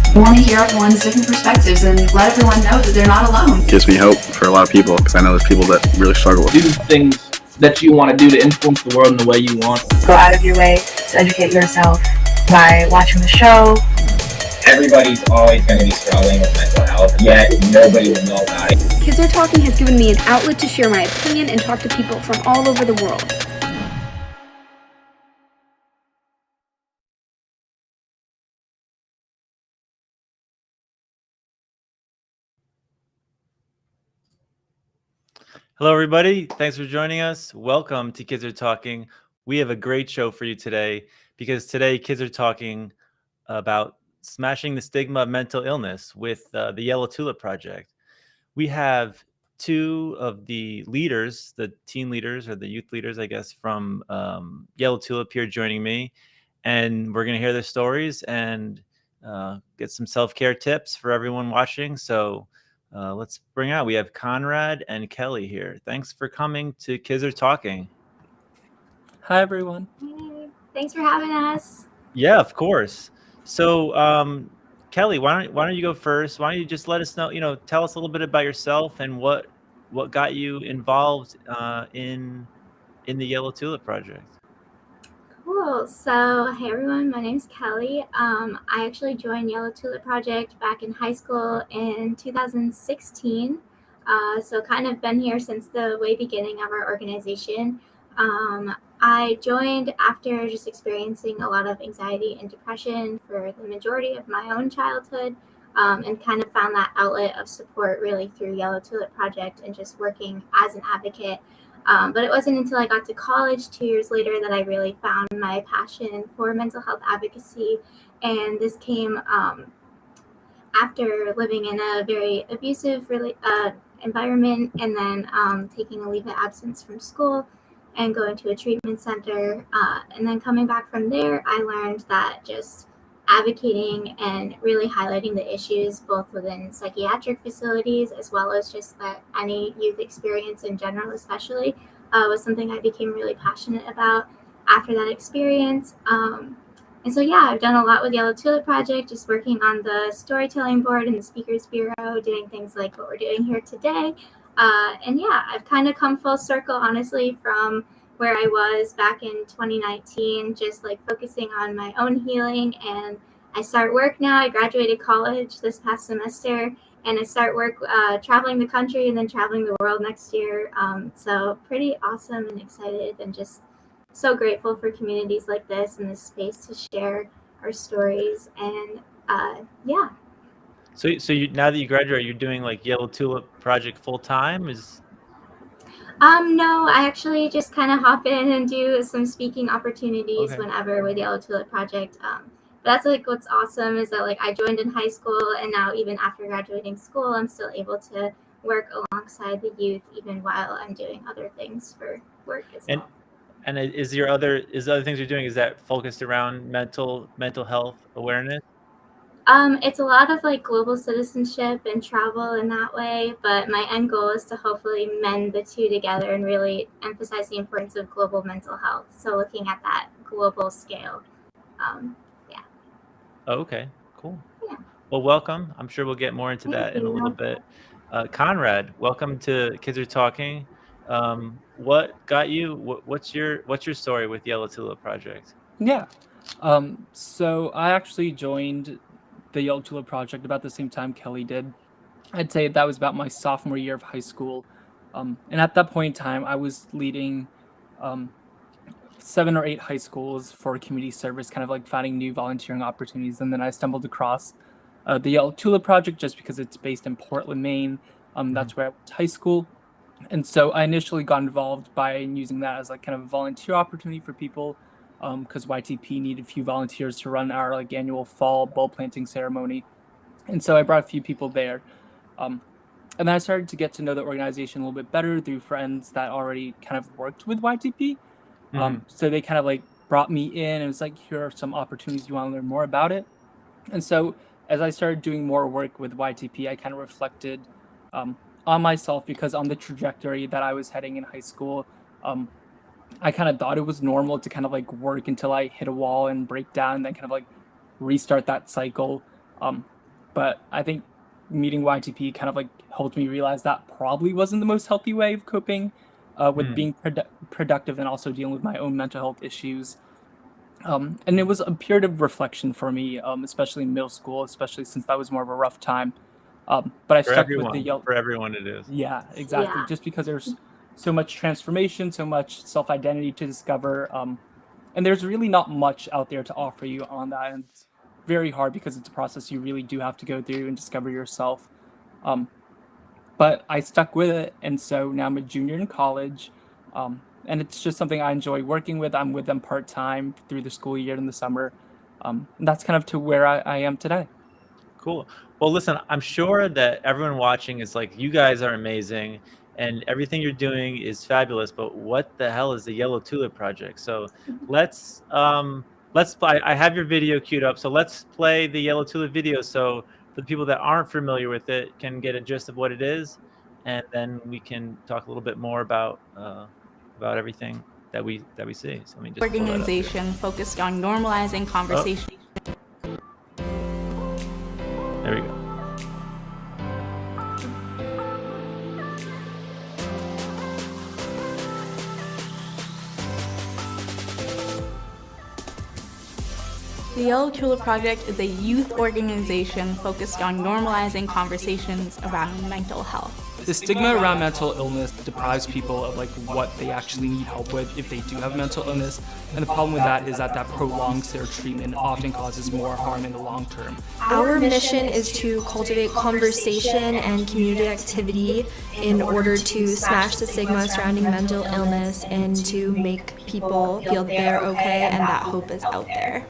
I want to hear everyone's different perspectives and let everyone know that they're not alone. Gives me hope for a lot of people because I know there's people that really struggle with it. Do things that you want to do to influence the world in the way you want. Go out of your way to educate yourself by watching the show. Everybody's always going to be struggling with mental health, yet nobody will know about it. Kids Are Talking has given me an outlet to share my opinion and talk to people from all over the world. Hello, everybody. Thanks for joining us. Welcome to Kids Are Talking. We have a great show for you today because today kids are talking about smashing the stigma of mental illness with the Yellow Tulip Project. We have two of the leaders, the teen leaders or the youth leaders, I guess, from Yellow Tulip here joining me. And we're going to hear their stories and get some self-care tips for everyone watching. So let's bring out, we have Conrad and Kelly here. Thanks for coming to Kids Are Talking. Hi, everyone. Hey, thanks for having us. Yeah, of course. So Kelly, why don't you go first? Why don't you just let us know, tell us a little bit about yourself and what got you involved in the Yellow Tulip Project? Cool. So, hey everyone, my name's Kelly. I actually joined Yellow Tulip Project back in high school in 2016. So kind of been here since the way beginning of our organization. I joined after just experiencing a lot of anxiety and depression for the majority of my own childhood, and kind of found that outlet of support really through Yellow Tulip Project and just working as an advocate. But it wasn't until I got to college 2 years later that I really found my passion for mental health advocacy. And this came after living in a very abusive environment and then taking a leave of absence from school and going to a treatment center. And then coming back from there, I learned that just advocating and really highlighting the issues both within psychiatric facilities as well as just that any youth experience in general especially was something I became really passionate about after that experience. And so yeah, I've done a lot with Yellow Tulip Project, just working on the storytelling board and the speakers bureau, doing things like what we're doing here today. And yeah, I've kind of come full circle honestly from where I was back in 2019, just like focusing on my own healing. And I start work now. I graduated college this past semester, and I start work traveling the country and then traveling the world next year. So pretty awesome and excited and just so grateful for communities like this and this space to share our stories. And yeah. So you, now that you graduate, you're doing like Yellow Tulip Project full time? No, I actually just kind of hop in and do some speaking opportunities whenever with Yellow Tulip Project. But that's like what's awesome is that like I joined in high school, and now even after graduating school, I'm still able to work alongside the youth even while I'm doing other things for work as well. And is the other things you're doing, is that focused around mental health awareness? It's a lot of like global citizenship and travel in that way, but my end goal is to hopefully mend the two together and really emphasize the importance of global mental health. So looking at that global scale. Yeah. Oh, okay, cool. Yeah. Well, welcome. I'm sure we'll get more into that in a little bit. Conrad, welcome to Kids Are Talking. What got you? What's your story with Yellow Tulip Project? Yeah. So I actually joined the Yellow Tulip Project about the same time Kelly did. I'd say that was about my sophomore year of high school. And at that point in time, I was leading 7 or 8 high schools for community service, kind of like finding new volunteering opportunities. And then I stumbled across the Yellow Tulip Project just because it's based in Portland, Maine. That's where I went to high school. And so I initially got involved by using that as like kind of a volunteer opportunity for people, because YTP needed a few volunteers to run our like annual fall bulb planting ceremony. And so I brought a few people there. And then I started to get to know the organization a little bit better through friends that already kind of worked with YTP. So they kind of like brought me in and it was like, here are some opportunities, you want to learn more about it. And so as I started doing more work with YTP, I kind of reflected on myself, because on the trajectory that I was heading in high school, I kind of thought it was normal to kind of like work until I hit a wall and break down and then kind of like restart that cycle. But I think meeting YTP kind of like helped me realize that probably wasn't the most healthy way of coping with being productive and also dealing with my own mental health issues. And it was a period of reflection for me, especially in middle school, especially since that was more of a rough time. But I For stuck with the everyone, Yellow. for everyone it is. Yeah, exactly. Yeah. Just because there's so much transformation, so much self-identity to discover, and there's really not much out there to offer you on that. And it's very hard because it's a process you really do have to go through and discover yourself. But I stuck with it, and so now I'm a junior in college, and it's just something I enjoy working with. I'm with them part-time through the school year in the summer, and that's kind of to where I am today. Cool. Well, listen, I'm sure that everyone watching is like, you guys are amazing and everything you're doing is fabulous, but what the hell is the Yellow Tulip Project? So let's play. I have your video queued up, so let's play the Yellow Tulip video so for the people that aren't familiar with it can get a gist of what it is, and then we can talk a little bit more about everything that we see. So let me just pull that up here. Organization focused on normalizing conversation. There we go. The Yellow Tulip Project is a youth organization focused on normalizing conversations around mental health. The stigma around mental illness deprives people of like what they actually need help with if they do have mental illness, and the problem with that is that prolongs their treatment and often causes more harm in the long term. Our mission is to cultivate conversation and community activity in order to smash the stigma surrounding mental illness and to make people feel they're okay and that hope is out there.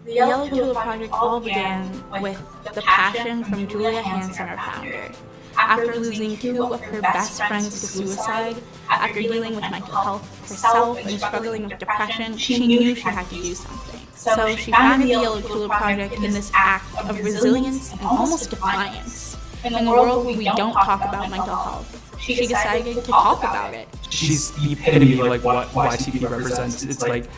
The Yellow Tulip Project all began with the passion from Julia Hansen, our founder. After losing 2 of her best friends to suicide, after dealing with mental health herself and struggling with depression, she knew she had to do something. So she founded the Yellow Tulip Project in this act of resilience and almost defiance. In a world where we don't talk about mental health, she decided to talk about it. She's the epitome of like what YTP represents. It's like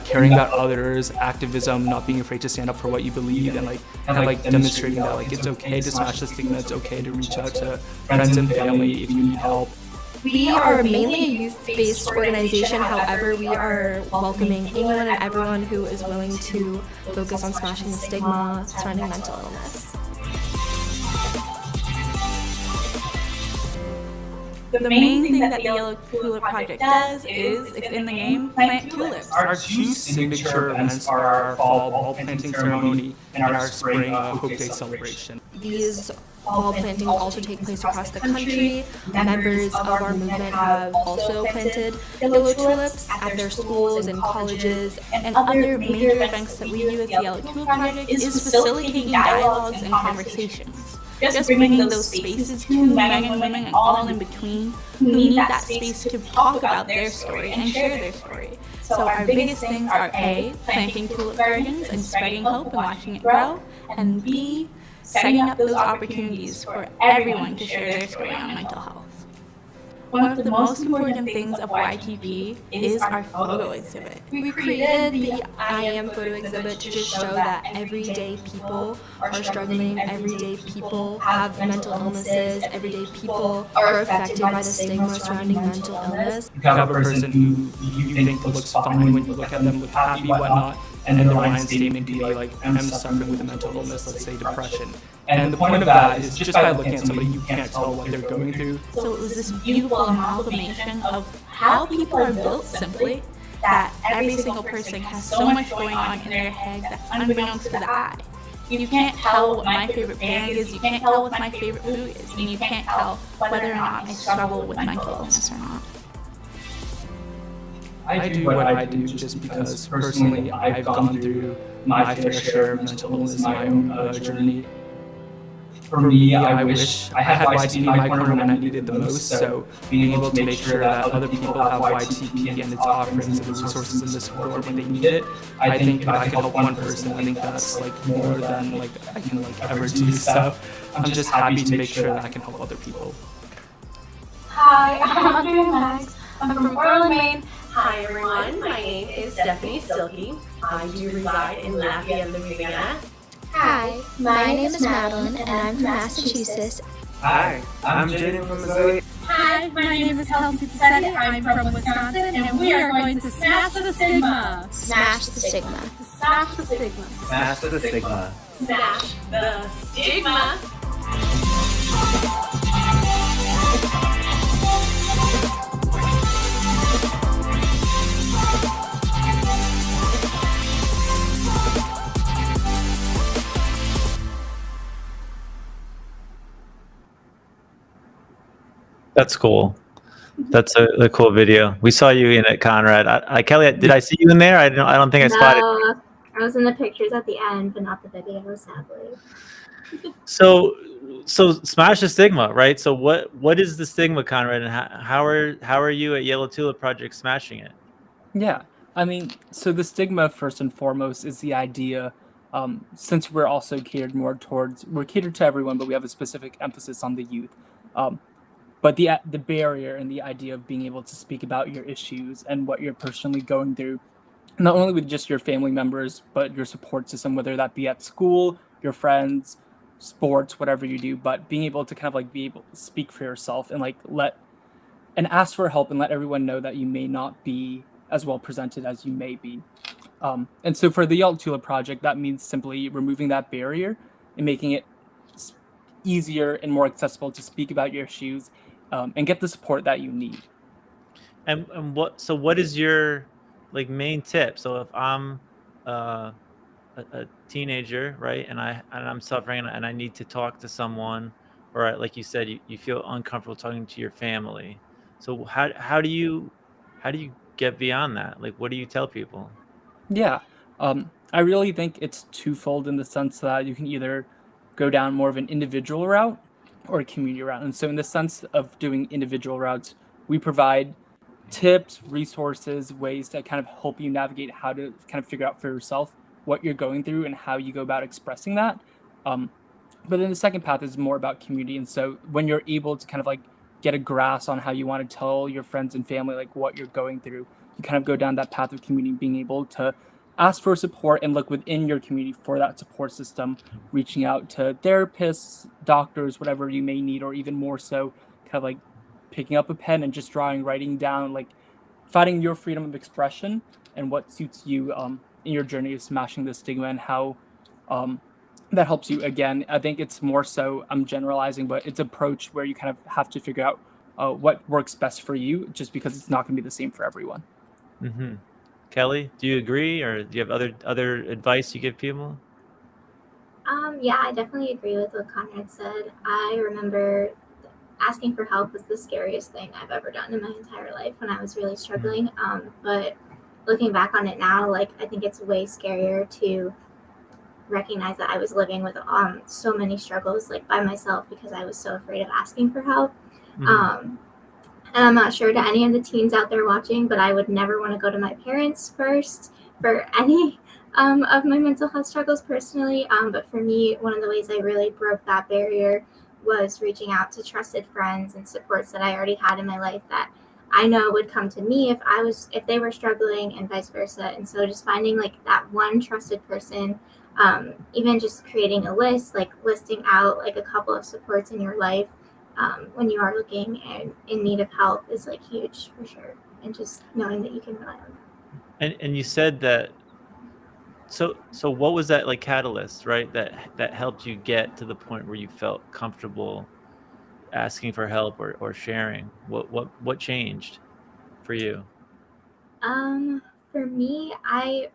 caring about others, activism, not being afraid to stand up for what you believe, and like demonstrating that like it's okay to smash the stigma, it's okay to reach out to friends and family if you need help. We are mainly a youth-based organization, however, we are welcoming anyone and everyone who is willing to focus on smashing the stigma surrounding mental illness. The main thing that the Yellow Tulip Project does is, it's in the name, plant tulips. Our 2 signature events are our fall ball planting ceremony and our spring Hope Day celebration. These ball plantings also take place across the country. Members of our movement have also planted yellow tulips at their schools and colleges. And other major events that we do at the Yellow Tulip Project is facilitating dialogues and conversations. Just bringing those spaces to men and women and all in between who need that space to talk about their story and share their story. So our biggest things are A, planting tulip gardens and spreading hope and watching it grow, and B, setting up those opportunities for everyone to share their story on mental health. One of the most important things of YTP is our photo exhibit. We created the I Am photo exhibit to just show that everyday people are struggling, everyday people have mental illnesses, everyday people are affected by the stigma surrounding mental illness. You have a person who you think looks fine when you look at them, look happy, whatnot, and then their line statement could be like, I'm suffering with a mental illness, let's say depression. And the point of that is just by looking at somebody, you can't tell what they're going through. So it was this beautiful amalgamation of how people are built simply, that every single person has so much going on in their head that's unbeknownst to the eye. You can't tell what my favorite band is, you can't tell what my favorite food is, and you can't tell whether or not I struggle with mental illness or not. I do what I do just because personally I've gone through my fair share of mental illness in my own journey. For me, I wish I had YTP in my corner when I needed the most, so being able to make sure that other people have YTP and its offerings and the resources in this world when they need it, I think if I can help one person, I think that's like more than like I can like ever do. So I'm just happy to make sure that I can help other people. Hi, I'm Audrey Max. I'm from Portland, Maine. Hi everyone, my name is Stephanie Silky. I do reside in Lafayette, Louisiana. Hi, my name is Madeline, and I'm from Massachusetts. Hi, I'm Jaden from Missouri. Hi, my name is Kelsey Passetti. I'm from Wisconsin, and we are going to smash the stigma. Smash the stigma. Smash the stigma. Smash the stigma. Smash the stigma. That's cool. That's a cool video. We saw you in it, Conrad. Kelly, did I see you in there? I don't think I spotted. No, I was in the pictures at the end, but not the video, sadly. So smash the stigma, right? So what is the stigma, Conrad, and how are you at Yellow Tulip Project smashing it? Yeah, I mean, so the stigma first and foremost is the idea. Since we're also we're catered to everyone, but we have a specific emphasis on the youth. But the barrier and the idea of being able to speak about your issues and what you're personally going through, not only with just your family members, but your support system, whether that be at school, your friends, sports, whatever you do, but being able to kind of like be able to speak for yourself and like ask for help and let everyone know that you may not be as well presented as you may be. And so for the Yellow Tulip Project, that means simply removing that barrier and making it easier and more accessible to speak about your issues and get the support that you need. And what is your like main tip? So if I'm a teenager, right, and I'm suffering and I need to talk to someone, or like you said, you feel uncomfortable talking to your family. So how do you get beyond that? Like, what do you tell people? Yeah, I really think it's twofold in the sense that you can either go down more of an individual route or a community route. And so in the sense of doing individual routes, we provide tips, resources, ways to kind of help you navigate how to kind of figure out for yourself what you're going through and how you go about expressing that. But then the second path is more about community. And so when you're able to kind of like get a grasp on how you want to tell your friends and family like what you're going through, you kind of go down that path of community, being able to ask for support and look within your community for that support system, reaching out to therapists, doctors, whatever you may need, or even more so, kind of like picking up a pen and just writing down, like finding your freedom of expression and what suits you in your journey of smashing the stigma and how that helps you. Again, I think it's more so, I'm generalizing, but it's an approach where you kind of have to figure out what works best for you, just because it's not going to be the same for everyone. Mm-hmm. Kelly, do you agree, or do you have other advice you give people? Yeah, I definitely agree with what Conrad said. I remember asking for help was the scariest thing I've ever done in my entire life when I was really struggling. But looking back on it now, like I think it's way scarier to recognize that I was living with so many struggles like by myself because I was so afraid of asking for help. And I'm not sure to any of the teens out there watching, but I would never want to go to my parents first for any of my mental health struggles personally. But for me, one of the ways I really broke that barrier was reaching out to trusted friends and supports that I already had in my life that I know would come to me if they were struggling, and vice versa. And so just finding like that one trusted person, even just creating a list, like listing out like a couple of supports in your life when you are looking and in need of help is like huge for sure. And just knowing that you can rely on that. And you said that. So what was that like catalyst, right? That helped you get to the point where you felt comfortable asking for help or sharing? What changed for you? For me, I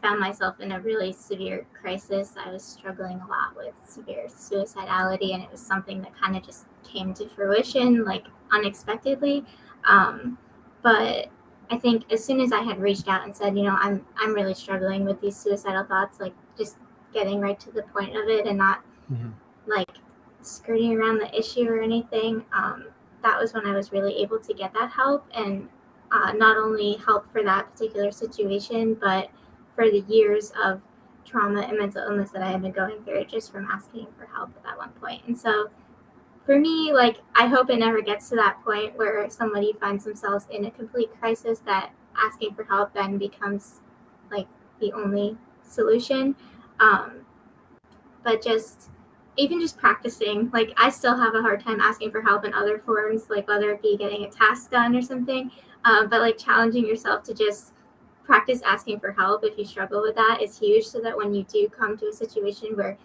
found myself in a really severe crisis. I was struggling a lot with severe suicidality, and it was something that kind of just came to fruition like unexpectedly. But I think as soon as I had reached out and said, I'm really struggling with these suicidal thoughts, like just getting right to the point of it and not like skirting around the issue or anything, that was when I was really able to get that help and not only help for that particular situation, but for the years of trauma and mental illness that I had been going through just from asking for help at that one point. And so for me, like, I hope it never gets to that point where somebody finds themselves in a complete crisis that asking for help then becomes like the only solution. But just even just practicing, like, I still have a hard time asking for help in other forms, like whether it be getting a task done or something. But like challenging yourself to just practice asking for help if you struggle with that is huge, so that when you do come to a situation where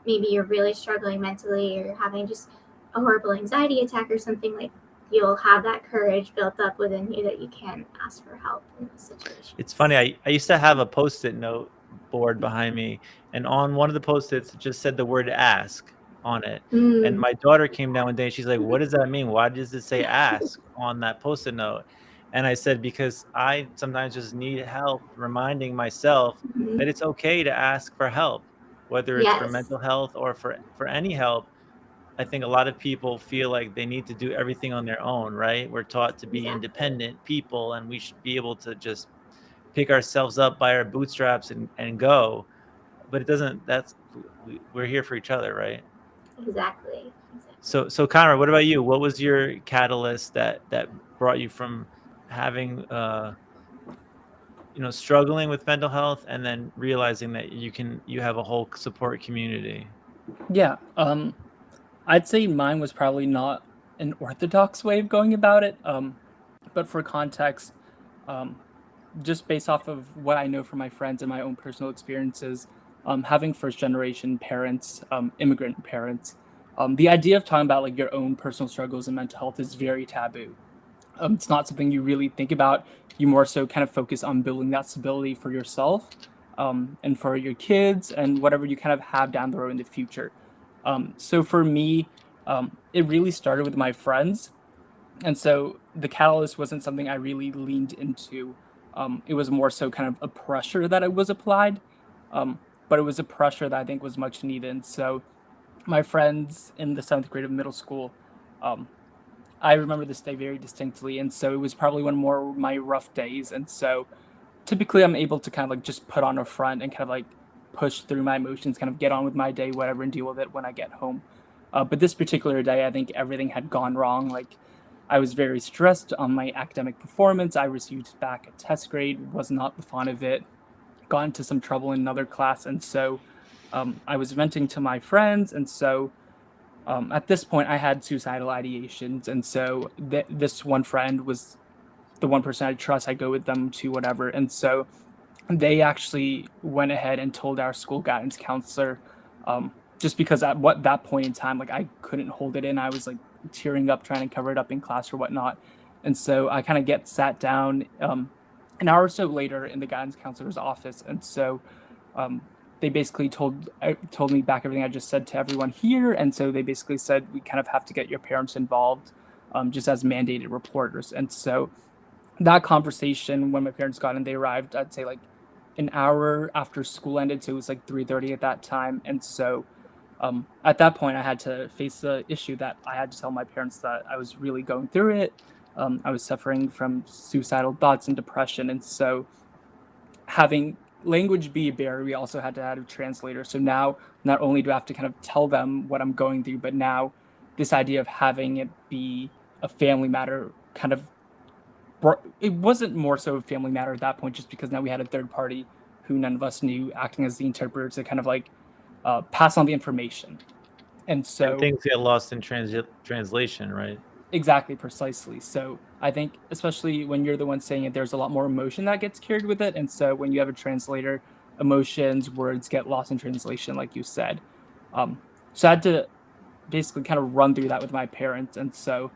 maybe you're really struggling mentally or you're having just a horrible anxiety attack or something, like, you'll have that courage built up within you that you can ask for help in those situations. It's funny. I used to have a Post-it note board behind me, and on one of the Post-its it just said the word ask on it. And my daughter came down one day and she's like, "What does that mean? Why does it say ask on that Post-it note?" And I said, because I sometimes just need help reminding myself that it's okay to ask for help, whether it's for Yes. mental health or for any help. I think a lot of people feel like they need to do everything on their own, right? We're taught to be independent people, and we should be able to just pick ourselves up by our bootstraps and go. But it doesn't. We're here for each other, right? Exactly. So Conrad, what about you? What was your catalyst that brought you from having struggling with mental health, and then realizing that you have a whole support community? Yeah. I'd say mine was probably not an orthodox way of going about it. But for context, um, just based off of what I know from my friends and my own personal experiences, having first generation parents, immigrant parents, the idea of talking about like your own personal struggles and mental health is very taboo. It's not something you really think about. You more so kind of focus on building that stability for yourself, and for your kids and whatever you kind of have down the road in the future. So for me, it really started with my friends. And so the catalyst wasn't something I really leaned into. It was more so kind of a pressure that it was applied. But it was a pressure that I think was much needed. And so my friends in the 7th grade of middle school, um, I remember this day very distinctly. And so it was probably one more of my rough days. And so typically I'm able to kind of like just put on a front and kind of like push through my emotions, kind of get on with my day, whatever, and deal with it when I get home. But this particular day, I think everything had gone wrong. Like, I was very stressed on my academic performance. I received back a test grade, was not the fun of it, got into some trouble in another class. And so I was venting to my friends. And so at this point, I had suicidal ideations. And so this one friend was the one person I trust. I go with them to whatever. And so they actually went ahead and told our school guidance counselor, just because at that point in time, like, I couldn't hold it in. I was like tearing up trying to cover it up in class or whatnot. And so I kind of get sat down an hour or so later in the guidance counselor's office. And so they basically told me back everything I just said to everyone here. And so they basically said, we kind of have to get your parents involved, just as mandated reporters. And so that conversation, when my parents got in, they arrived, I'd say like an hour after school ended. So it was like 3:30 at that time. And so at that point, I had to face the issue that I had to tell my parents that I was really going through it. I was suffering from suicidal thoughts and depression. And so having language be a barrier, we also had to add a translator. So now not only do I have to kind of tell them what I'm going through, but now this idea of having it be a family matter kind of, it wasn't more so a family matter at that point, just because now we had a third party who none of us knew acting as the interpreter to kind of like pass on the information. And so things get lost in translation, right? Exactly, precisely. So I think, especially when you're the one saying it, there's a lot more emotion that gets carried with it. And so when you have a translator, emotions, words get lost in translation, like you said. So I had to basically kind of run through that with my parents. And so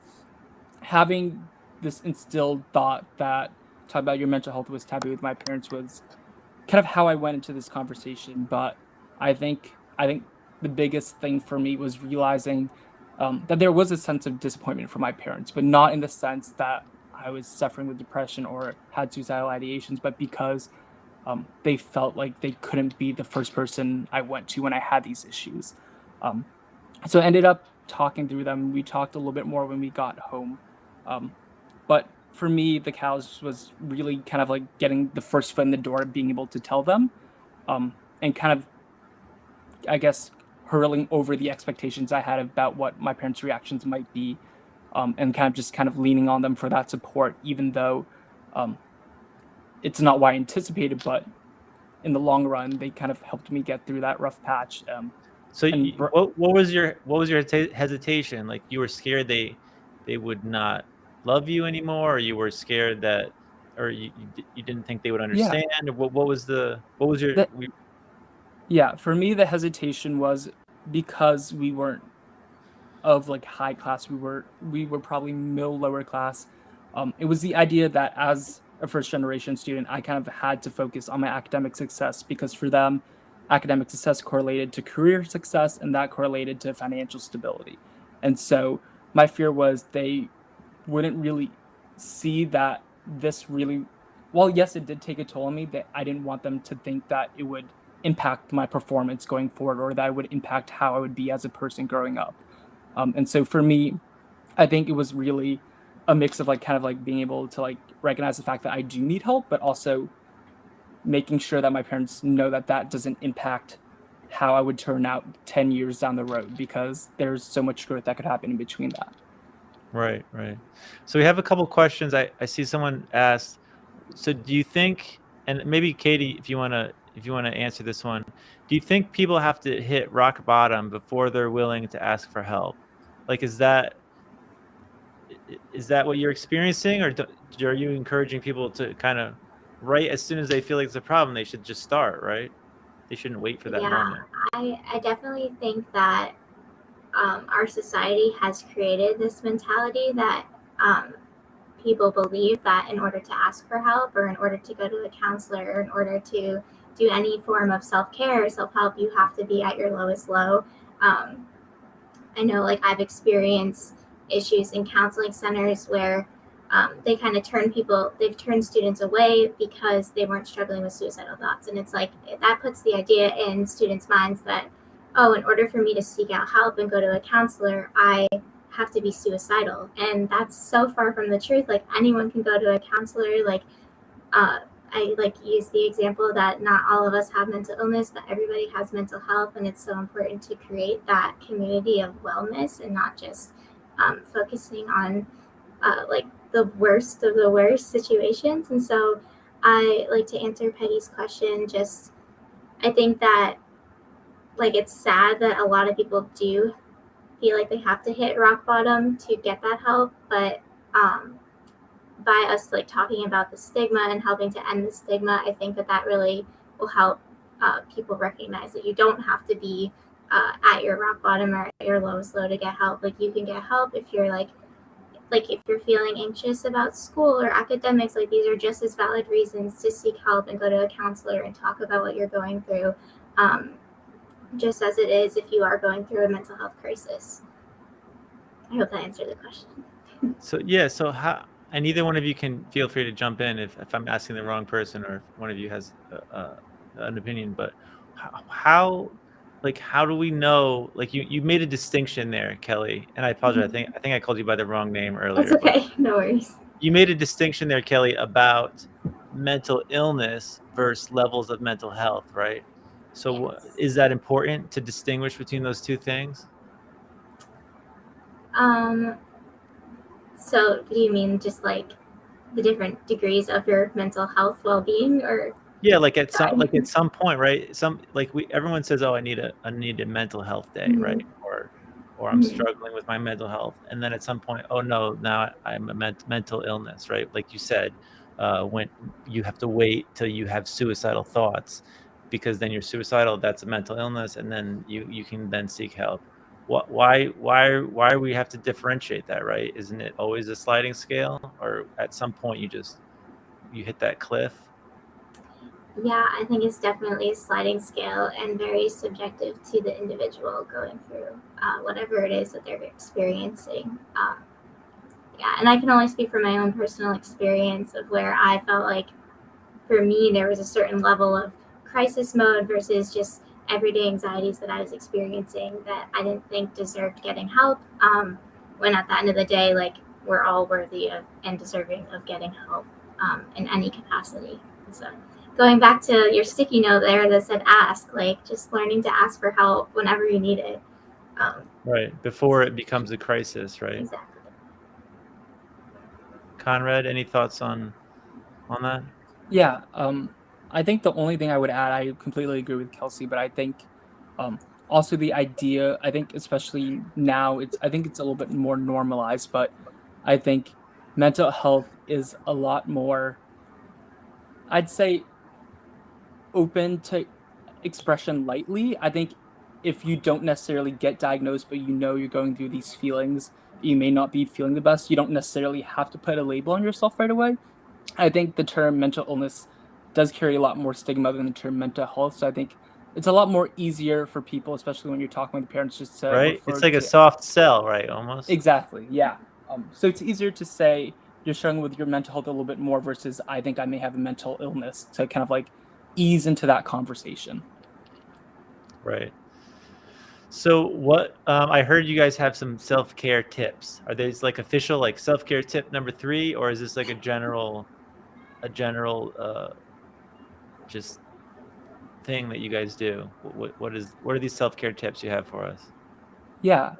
having this instilled thought that talk about your mental health was taboo with my parents was kind of how I went into this conversation. But I think the biggest thing for me was realizing that there was a sense of disappointment from my parents, but not in the sense that I was suffering with depression or had suicidal ideations, but because they felt like they couldn't be the first person I went to when I had these issues. So I ended up talking through them. We talked a little bit more when we got home. But for me, the catalyst was really kind of like getting the first foot in the door, being able to tell them, and kind of, I guess, hurling over the expectations I had about what my parents' reactions might be, and kind of leaning on them for that support, even though it's not what I anticipated, but in the long run, they kind of helped me get through that rough patch. So And what was your hesitation? Like you were scared they would not love you anymore, or you were scared that, or you didn't think they would yeah, understand, or what was your that yeah, for me, the hesitation was because we weren't of like high class. We were probably middle lower class. It was the idea that as a first generation student, I kind of had to focus on my academic success because for them, academic success correlated to career success and that correlated to financial stability. And so my fear was they wouldn't really see that this really, well, yes, it did take a toll on me, that I didn't want them to think that it would impact my performance going forward or that it would impact how I would be as a person growing up. And so for me, I think it was really a mix of like kind of like being able to like recognize the fact that I do need help, but also making sure that my parents know that that doesn't impact how I would turn out 10 years down the road because there's so much growth that could happen in between that. Right, right. So we have a couple questions. I see someone asked, so do you think, and maybe Katie, if you wanna answer this one, do you think people have to hit rock bottom before they're willing to ask for help? Like, is that what you're experiencing, or are you encouraging people to kind of right as soon as they feel like it's a problem, they should just start, right? They shouldn't wait for that Yeah, moment. I definitely think that our society has created this mentality that people believe that in order to ask for help or in order to go to a counselor or in order to do any form of self-care or self-help, you have to be at your lowest low. I know like I've experienced issues in counseling centers where they kind of they've turned students away because they weren't struggling with suicidal thoughts. And it's like that puts the idea in students' minds that, oh, in order for me to seek out help and go to a counselor, I have to be suicidal. And that's so far from the truth. Like anyone can go to a counselor. Like I like use the example that not all of us have mental illness, but everybody has mental health, and it's so important to create that community of wellness and not just focusing on like the worst of the worst situations. And so I like to answer Peggy's question. Just I think that like it's sad that a lot of people do feel like they have to hit rock bottom to get that help, but by us like talking about the stigma and helping to end the stigma, I think that really will help people recognize that you don't have to be at your rock bottom or at your lowest low to get help. Like you can get help if you're like if you're feeling anxious about school or academics. Like these are just as valid reasons to seek help and go to a counselor and talk about what you're going through, just as it is if you are going through a mental health crisis. I hope that answered the question. So yeah, so how, and either one of you can feel free to jump in if I'm asking the wrong person or if one of you has an opinion. But how do we know? Like you made a distinction there, Kelly, and I apologize. I think I called you by the wrong name earlier. That's okay. No worries. You made a distinction there, Kelly, about mental illness versus levels of mental health, right? So Yes. is that important to distinguish between those two things? So do you mean just like the different degrees of your mental health well-being, or Yeah, like at some point, right? Everyone says, "Oh, I need a mental health day," right? Or I'm struggling with my mental health, and then at some point, oh no, now I'm a mental illness, right? Like you said, when you have to wait till you have suicidal thoughts, because then you're suicidal. That's a mental illness, and then you can then seek help. Why we have to differentiate that, right? Isn't it always a sliding scale, or at some point you hit that cliff? Yeah, I think it's definitely a sliding scale and very subjective to the individual going through whatever it is that they're experiencing. Yeah, and I can only speak from my own personal experience of where I felt like for me there was a certain level of crisis mode versus just everyday anxieties that I was experiencing that I didn't think deserved getting help. When at the end of the day, like we're all worthy of and deserving of getting help in any capacity. So going back to your sticky note there that said ask, like just learning to ask for help whenever you need it. Right, before it becomes a crisis, right? Exactly. Conrad, any thoughts on that? Yeah, I think the only thing I would add, I completely agree with Kelsey, but I think also the idea, I think especially now, I think it's a little bit more normalized, but I think mental health is a lot more, I'd say, open to expression lightly. I think if you don't necessarily get diagnosed, but you know you're going through these feelings, you may not be feeling the best, you don't necessarily have to put a label on yourself right away. I think the term mental illness does carry a lot more stigma than the term mental health. So I think it's a lot more easier for people, especially when you're talking with parents, just to Right? refer It's like a to. soft sell, right? Almost. Exactly. Yeah. So it's easier to say you're struggling with your mental health a little bit more versus I think I may have a mental illness to kind of like ease into that conversation. Right. So what I heard you guys have some self-care tips. Are these like official like self-care tip number 3, or is this like a general just thing that you guys do? What are these self-care tips you have for us? Yeah.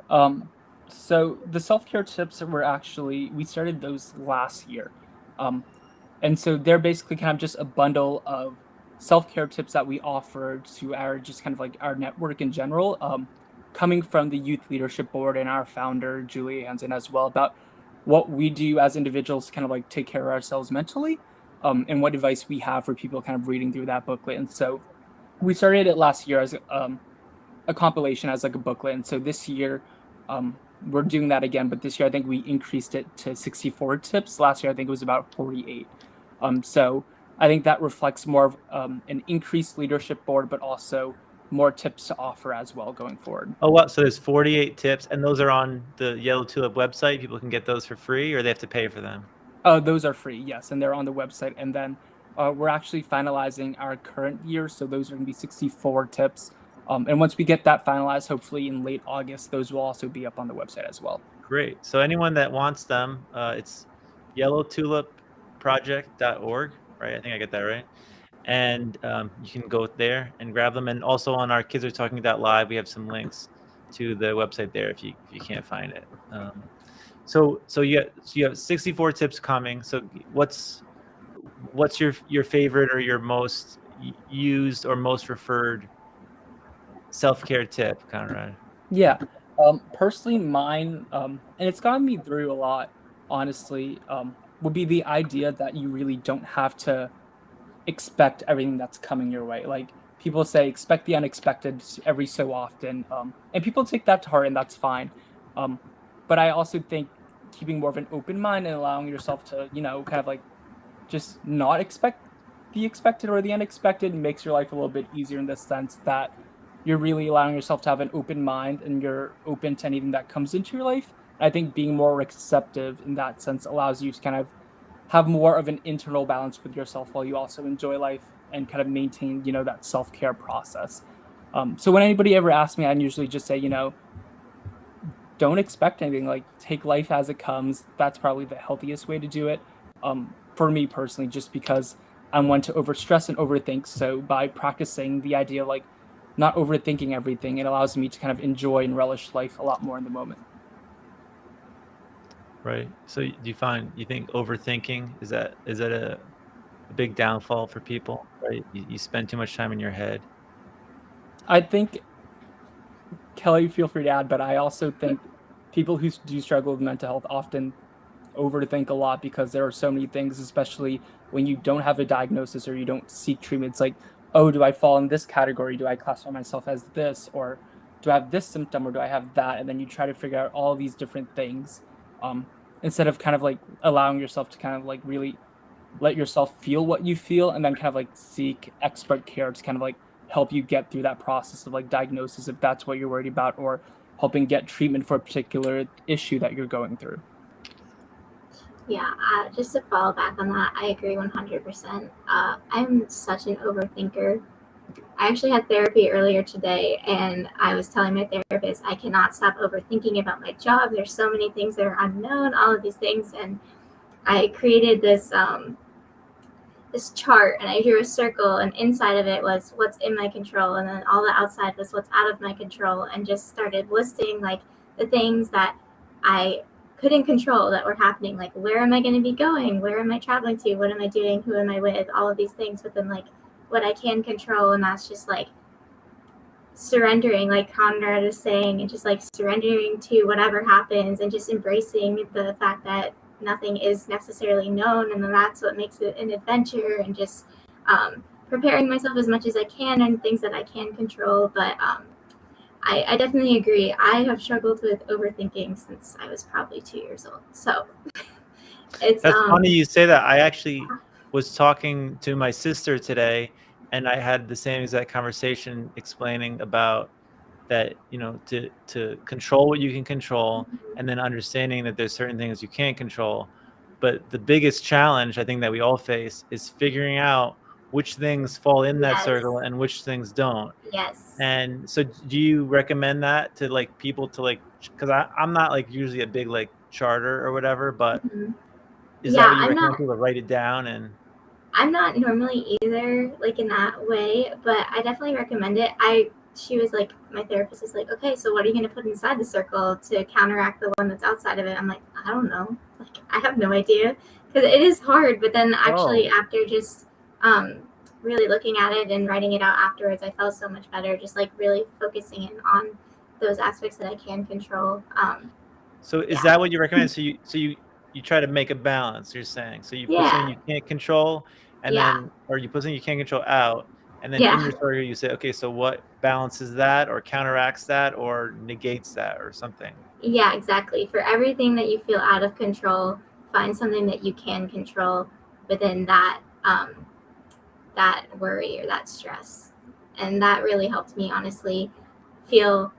So the self-care tips were actually, we started those last year. Um, and so they're basically kind of just a bundle of self-care tips that we offer to our just kind of like our network in general, coming from the Youth Leadership Board and our founder, Julie Hansen, as well, about what we do as individuals to kind of like take care of ourselves mentally, and what advice we have for people kind of reading through that booklet. And so we started it last year as a compilation as like a booklet. And so this year, we're doing that again, but this year I think we increased it to 64 tips. Last year I think it was about 48. So I think that reflects more of an increased leadership board, but also more tips to offer as well going forward. Oh, wow. So there's 48 tips, and those are on the Yellow Tulip website. People can get those for free, or they have to pay for them? Those are free, yes, and they're on the website. And then we're actually finalizing our current year, so those are going to be 64 tips. And once we get that finalized, hopefully in late August, those will also be up on the website as well. Great. So anyone that wants them, it's yellowtulipproject.org, right? I think I get that right. And you can go there and grab them. And also on our Kids Are Talking Live, we have some links to the website there if you can't find it. So you have 64 tips coming. So what's your favorite or your most used or most referred self-care tip, Conrad? Yeah. Personally, mine, and it's gotten me through a lot, honestly, would be the idea that you really don't have to expect everything that's coming your way. Like people say, expect the unexpected every so often, and people take that to heart, and that's fine. But I also think keeping more of an open mind and allowing yourself to, kind of like just not expect the expected or the unexpected makes your life a little bit easier in the sense that you're really allowing yourself to have an open mind and you're open to anything that comes into your life. I think being more receptive in that sense allows you to kind of have more of an internal balance with yourself while you also enjoy life and kind of maintain, that self-care process. So when anybody ever asks me, I usually just say, don't expect anything, like take life as it comes. That's probably the healthiest way to do it. For me personally, just because I'm one to overstress and overthink. So by practicing the idea of like not overthinking everything, it allows me to kind of enjoy and relish life a lot more in the moment. Right. So do you think overthinking is that a big downfall for people, right? You spend too much time in your head. I think, Kelly, feel free to add, but I also think people who do struggle with mental health often overthink a lot because there are so many things, especially when you don't have a diagnosis or you don't seek treatment. It's like, oh, do I fall in this category? Do I classify myself as this? Or do I have this symptom or do I have that? And then you try to figure out all these different things, instead of kind of like allowing yourself to kind of like really let yourself feel what you feel and then kind of like seek expert care to kind of like help you get through that process of like diagnosis if that's what you're worried about, or helping get treatment for a particular issue that you're going through. Yeah, just to follow back on that, I agree 100%. I'm such an overthinker. I actually had therapy earlier today, and I was telling my therapist I cannot stop overthinking about my job. There's so many things that are unknown, all of these things, and I created this this chart, and I drew a circle, and inside of it was what's in my control, and then all the outside was what's out of my control, and just started listing like the things that I couldn't control that were happening, like where am I going to be going, where am I traveling to, what am I doing, who am I with, all of these things. But then like what I can control, and that's just like surrendering, like Conrad is saying, and just like surrendering to whatever happens, and just embracing the fact that nothing is necessarily known, and then that's what makes it an adventure, and just preparing myself as much as I can and things that I can control. But I definitely agree. I have struggled with overthinking since I was probably 2 years old. So it's That's funny you say that. I actually was talking to my sister today, and I had the same exact conversation explaining about that, you know, to control what you can control, and then understanding that there's certain things you can't control. But the biggest challenge I think that we all face is figuring out which things fall in that circle and which things don't. Yes. And so do you recommend that to like people to like, because I'm not like usually a big like charter or whatever, but is that what you recommend people to write it down? And I'm not normally either like in that way, but I definitely recommend it. She was like, my therapist was like, okay, so what are you going to put inside the circle to counteract the one that's outside of it? I'm like, I don't know. Like, I have no idea, because it is hard. But then actually after just really looking at it and writing it out afterwards, I felt so much better, just like really focusing in on those aspects that I can control. So is that what you recommend? So you try to make a balance, you're saying. So you put something you can't control, and then, or you put something you can't control out, and then in your story you say, okay, so what balances that or counteracts that or negates that or something? Yeah, exactly. For everything that you feel out of control, find something that you can control within that that worry or that stress. And that really helped me honestly feel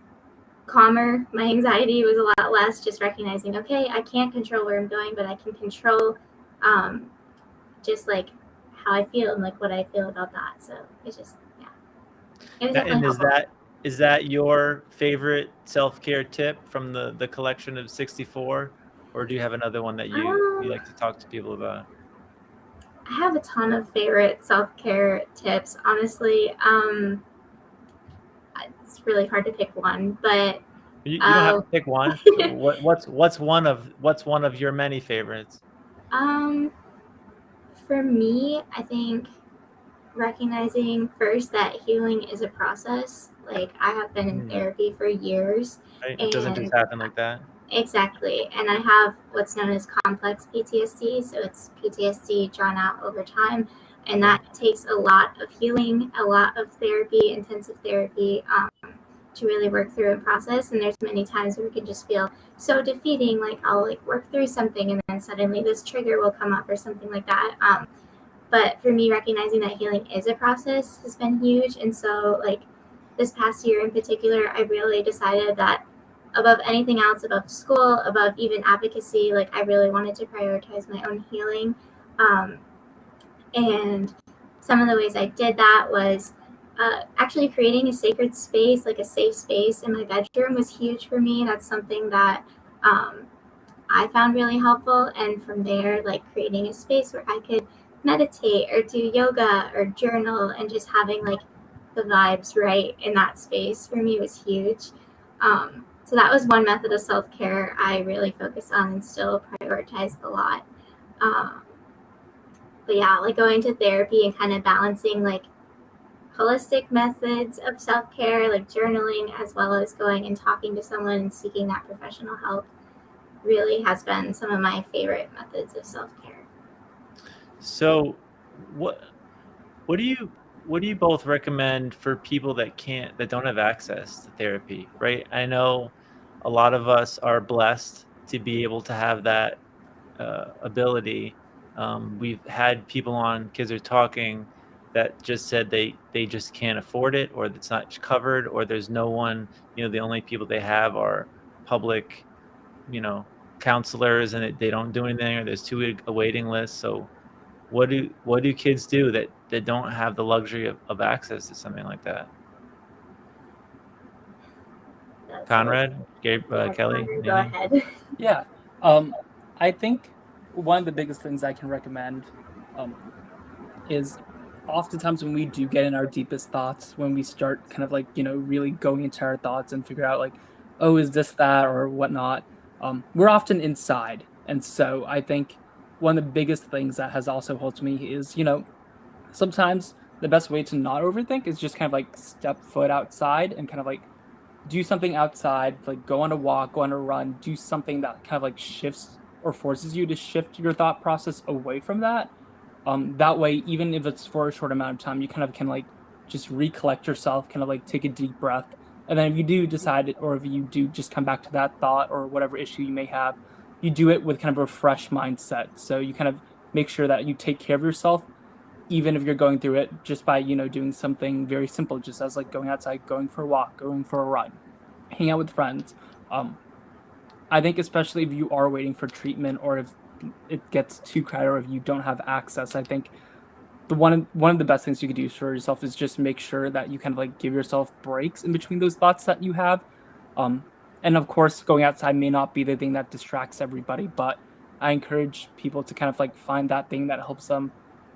calmer. My anxiety was a lot less, just recognizing, okay, I can't control where I'm going, but I can control just like how I feel and like what I feel about that. So it's just, it was definitely helpful. Is that your favorite self-care tip from the collection of 64, or do you have another one that you like to talk to people about? I have a ton of favorite self-care tips, honestly. It's really hard to pick one, but You don't have to pick one. So what's one of your many favorites? For me, I think recognizing first that healing is a process. Like, I have been in therapy for years. Right? It doesn't just happen like that. Exactly. And I have what's known as complex PTSD. So it's PTSD drawn out over time. And that takes a lot of healing, a lot of therapy, intensive therapy, to really work through and process. And there's many times where it can just feel so defeating. Like, I'll like work through something and then suddenly this trigger will come up or something like that. But for me, recognizing that healing is a process has been huge. And so like this past year in particular, I really decided that above anything else, above school, above even advocacy, like I really wanted to prioritize my own healing. And some of the ways I did that was actually creating a sacred space, like a safe space in my bedroom was huge for me. That's something that I found really helpful. And from there, like creating a space where I could meditate or do yoga or journal, and just having like the vibes right in that space for me was huge. So that was one method of self-care I really focus on and still prioritize a lot. But yeah, like going to therapy and kind of balancing like holistic methods of self-care, like journaling, as well as going and talking to someone and seeking that professional help, really has been some of my favorite methods of self-care. So what do you both recommend for people that don't have access to therapy, right? I know a lot of us are blessed to be able to have that ability. We've had people on Kids Are Talking that just said they just can't afford it, or it's not covered, or there's no one, the only people they have are public, counselors, and they don't do anything, or there's too big a waiting list. So what do kids do that don't have the luxury of access to something like that? Conrad, Kelly, Go ahead. Yeah. I think one of the biggest things I can recommend is oftentimes when we do get in our deepest thoughts, when we start kind of like, really going into our thoughts and figure out like, oh, is this that or whatnot, we're often inside. And so I think one of the biggest things that has also helped me is, sometimes the best way to not overthink is just kind of like step foot outside and kind of like do something outside, like go on a walk, go on a run, do something that kind of like shifts or forces you to shift your thought process away from that. That way, even if it's for a short amount of time, you kind of can like just recollect yourself, kind of like take a deep breath. And then if you do decide, or if you do just come back to that thought or whatever issue you may have, you do it with kind of a fresh mindset. So you kind of make sure that you take care of yourself, even if you're going through it, just by, doing something very simple, just as like going outside, going for a walk, going for a run, hang out with friends. I think especially if you are waiting for treatment or if it gets too crowded or if you don't have access, I think the one of the best things you could do for yourself is just make sure that you kind of like give yourself breaks in between those thoughts that you have. And of course, going outside may not be the thing that distracts everybody, but I encourage people to kind of like find that thing that helps them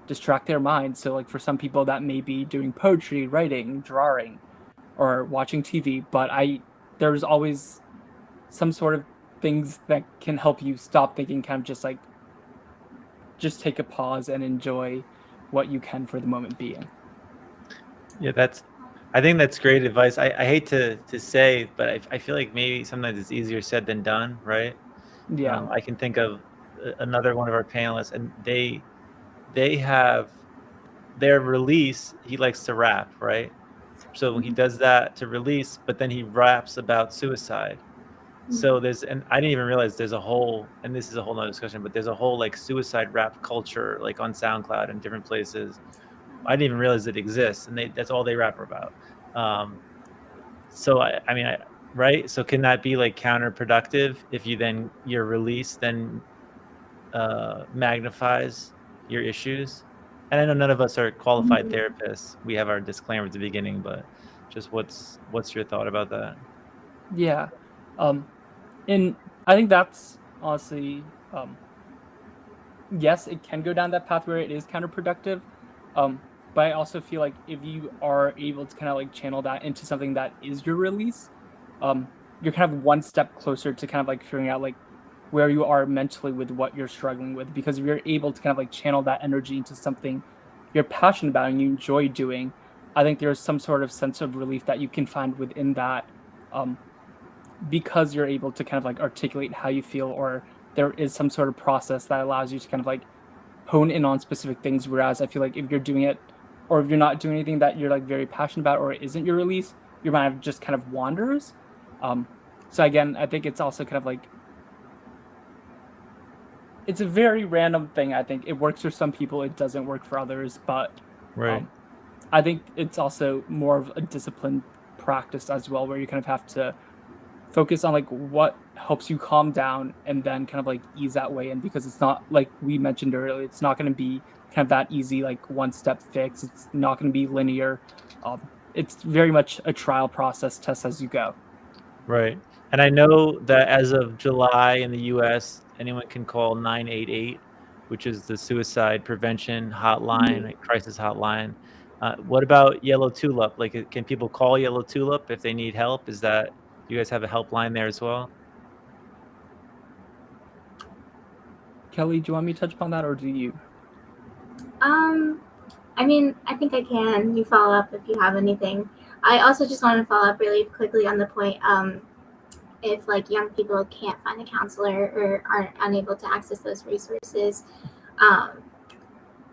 distract their mind. So like for some people that may be doing poetry, writing, drawing, or watching TV, but there's always some sort of things that can help you stop thinking, kind of just take a pause and enjoy what you can for the moment being. Yeah, I think that's great advice. I hate to say, but I feel like maybe sometimes it's easier said than done, right? Yeah. I can think of another one of our panelists, and they have their release. He likes to rap, right? So he does that to release, but then he raps about suicide. So and I didn't even realize there's a whole, and this is a whole nother discussion, but there's a whole like suicide rap culture, like on SoundCloud and different places. I didn't even realize it exists, and that's all they rap about. So I mean, right? So can that be like counterproductive if your release then magnifies your issues? And I know none of us are qualified therapists. We have our disclaimer at the beginning, but just what's your thought about that? Yeah. And I think that's honestly, yes, it can go down that path where it is counterproductive. But I also feel like if you are able to kind of like channel that into something that is your release, you're kind of one step closer to kind of like figuring out like where you are mentally with what you're struggling with. Because if you're able to kind of like channel that energy into something you're passionate about and you enjoy doing, I think there's some sort of sense of relief that you can find within that, because you're able to kind of like articulate how you feel, or there is some sort of process that allows you to kind of like hone in on specific things. Whereas I feel like if you're doing it, or if you're not doing anything that you're like very passionate about, or it isn't your release, your mind just kind of wanders. So again, I think it's also kind of like, it's a very random thing. I think it works for some people, it doesn't work for others, but right. I think it's also more of a disciplined practice as well, where you kind of have to focus on like what helps you calm down and then kind of like ease that way in, because it's not, like we mentioned earlier, it's not going to be kind of that easy like one step fix. It's not going to be linear. It's very much a trial process, test as you go. Right. And I know that as of July in the US, anyone can call 988, which is the suicide prevention hotline, like crisis hotline. What about Yellow Tulip? Like, can people call Yellow Tulip if they need help? Do you guys have a helpline there as well? Kelly, do you want me to touch upon that, or do you? I mean, I think I can. You follow up if you have anything. I also just want to follow up really quickly on the point, if like young people can't find a counselor or are unable to access those resources,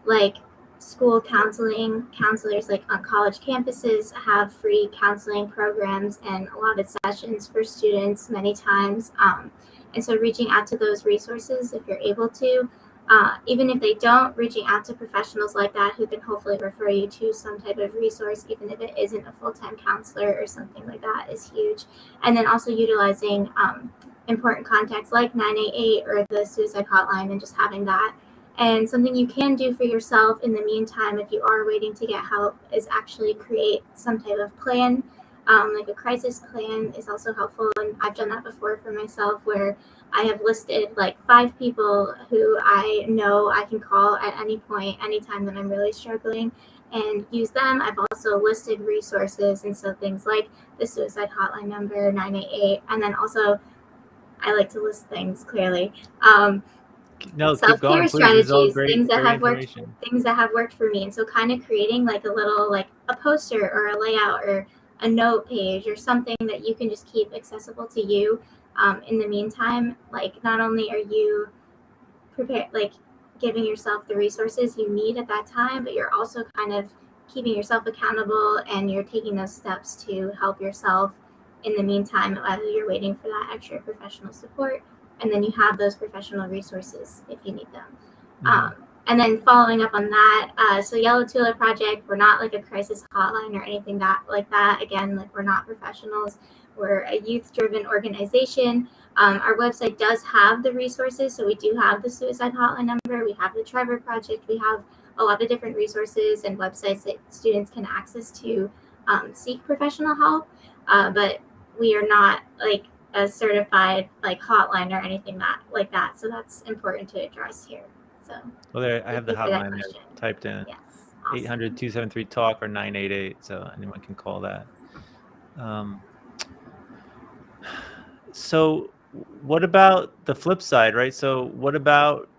like school counselors like on college campuses have free counseling programs and allotted sessions for students many times. And so reaching out to those resources if you're able to, even if they don't, reaching out to professionals like that who can hopefully refer you to some type of resource, even if it isn't a full-time counselor or something like that, is huge. And then also utilizing important contacts like 988 or the suicide hotline, and just having that. And something you can do for yourself in the meantime, if you are waiting to get help, is actually create some type of plan Like a crisis plan is also helpful, and I've done that before for myself, where I have listed like 5 people who I know I can call at any point, anytime that I'm really struggling, and use them. I've also listed resources, and so things like the suicide hotline number 988, and then also I like to list things clearly. No, keep Self-care going, please. This is all strategies, things that great have worked, information. things that have worked for me, and so kind of creating like a little like a poster or a layout or a note page or something that you can just keep accessible to you. In the meantime, like not only are you prepared, like giving yourself the resources you need at that time, but you're also kind of keeping yourself accountable, and you're taking those steps to help yourself in the meantime while you're waiting for that extra professional support. And then you have those professional resources if you need them. And then following up on that, so Yellow Tulip Project, we're not like a crisis hotline or anything like that. Again, like we're not professionals. We're a youth-driven organization. Our website does have the resources, so we do have the suicide hotline number, we have the Trevor Project, we have a lot of different resources and websites that students can access to seek professional help, but we are not like a certified like hotline or anything like that, so that's important to address here. So well, there I have the thank you for that hotline there question. typed in. Yes, awesome. 800-273-TALK or 988, so anyone can call that. So what about the flip side, right? So what about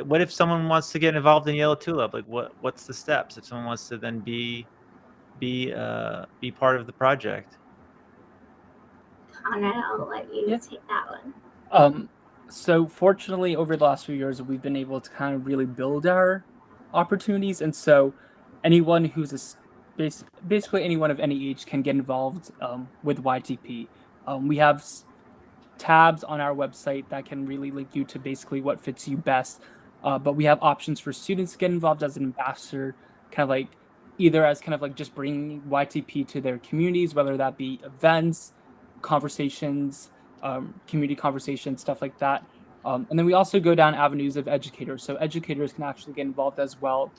what if someone wants to get involved in Yellow Tulip? Like what's the steps if someone wants to then be part of the project? Conrad, I'll let you Yeah. take that one. So fortunately, over the last few years, we've been able to kind of really build our opportunities, and so anyone who's basically anyone of any age can get involved with YTP. We have tabs on our website that can really link you to basically what fits you best. But we have options for students to get involved as an ambassador, kind of like either as kind of like just bringing YTP to their communities, whether that be events, conversations, community conversations, stuff like that. And then we also go down avenues of educators. So educators can actually get involved as well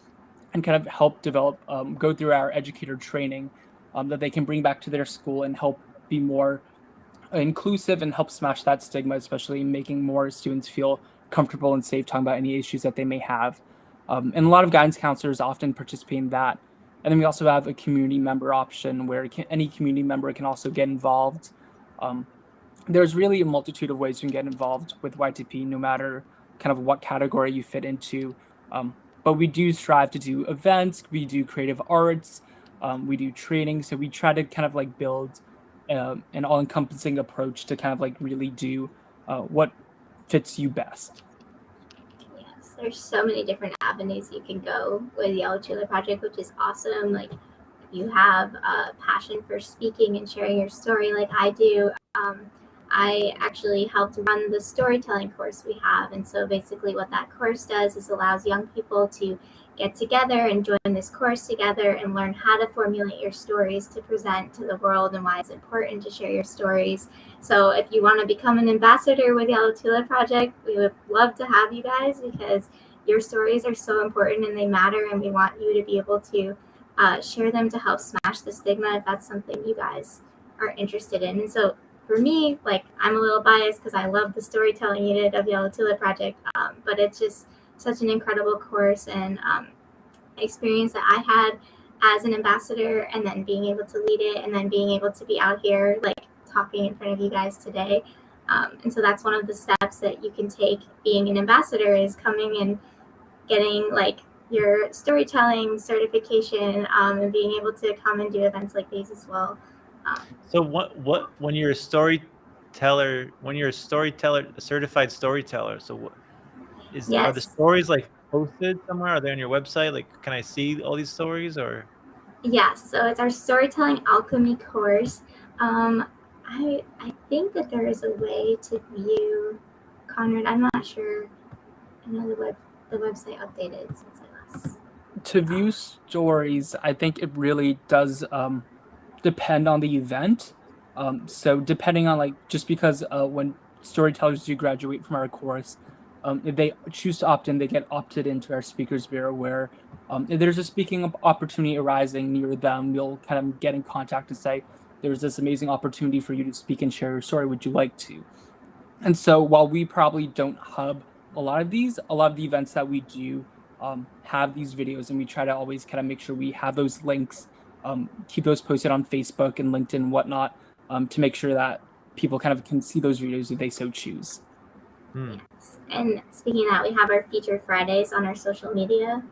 and kind of help develop, go through our educator training that they can bring back to their school and help be more inclusive and help smash that stigma, especially making more students feel comfortable and safe talking about any issues that they may have. And a lot of guidance counselors often participate in that. And then we also have a community member option where any community member can also get involved. There's really a multitude of ways you can get involved with YTP, no matter kind of what category you fit into. But we do strive to do events, we do creative arts, we do training. So we try to kind of like build an all-encompassing approach to kind of like really do what fits you best. Yes, there's so many different avenues you can go with Yellow Tulip Project, which is awesome. Like if you have a passion for speaking and sharing your story like I do, I actually helped run the storytelling course we have. And so basically what that course does is allows young people to get together and join this course together and learn how to formulate your stories to present to the world and why it's important to share your stories. So if you want to become an ambassador with Yellow Tulip Project, we would love to have you guys, because your stories are so important and they matter, and we want you to be able to share them to help smash the stigma if that's something you guys are interested in. And so for me, like I'm a little biased because I love the storytelling unit of Yellow Tulip Project, but it's just such an incredible course and experience that I had as an ambassador, and then being able to lead it, and then being able to be out here like talking in front of you guys today. And so that's one of the steps that you can take being an ambassador, is coming and getting like your storytelling certification, and being able to come and do events like these as well. So when you're a storyteller, a certified storyteller, so what are the Yes. stories like posted somewhere? Are they on your website? Like, can I see all these stories or? Yes, so it's our storytelling alchemy course. I think that there is a way to view, Conrad. I'm not sure. I know the website updated since I last. To view stories, I think it really does depend on the event. So depending on like, just because when storytellers do graduate from our course, if they choose to opt in, they get opted into our speakers bureau, where if there's a speaking opportunity arising near them, we'll kind of get in contact and say, there's this amazing opportunity for you to speak and share your story. Would you like to? And so while we probably don't hub a lot of the events that we do have these videos, and we try to always kind of make sure we have those links, keep those posted on Facebook and LinkedIn and whatnot, to make sure that people kind of can see those videos if they so choose. Yes. And speaking of that, we have our Feature Fridays on our social media.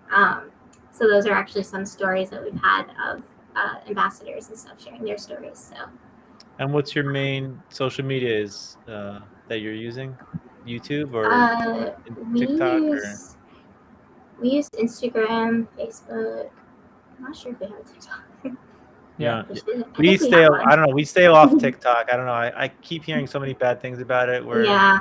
So those are actually some stories that we've had of ambassadors and stuff sharing their stories. So. And what's your main social media is that you're using? YouTube or TikTok? We use Instagram, Facebook. I'm not sure if we have a TikTok. Yeah. We stay. I don't know. We stay off TikTok. I don't know. I keep hearing so many bad things about it. Yeah.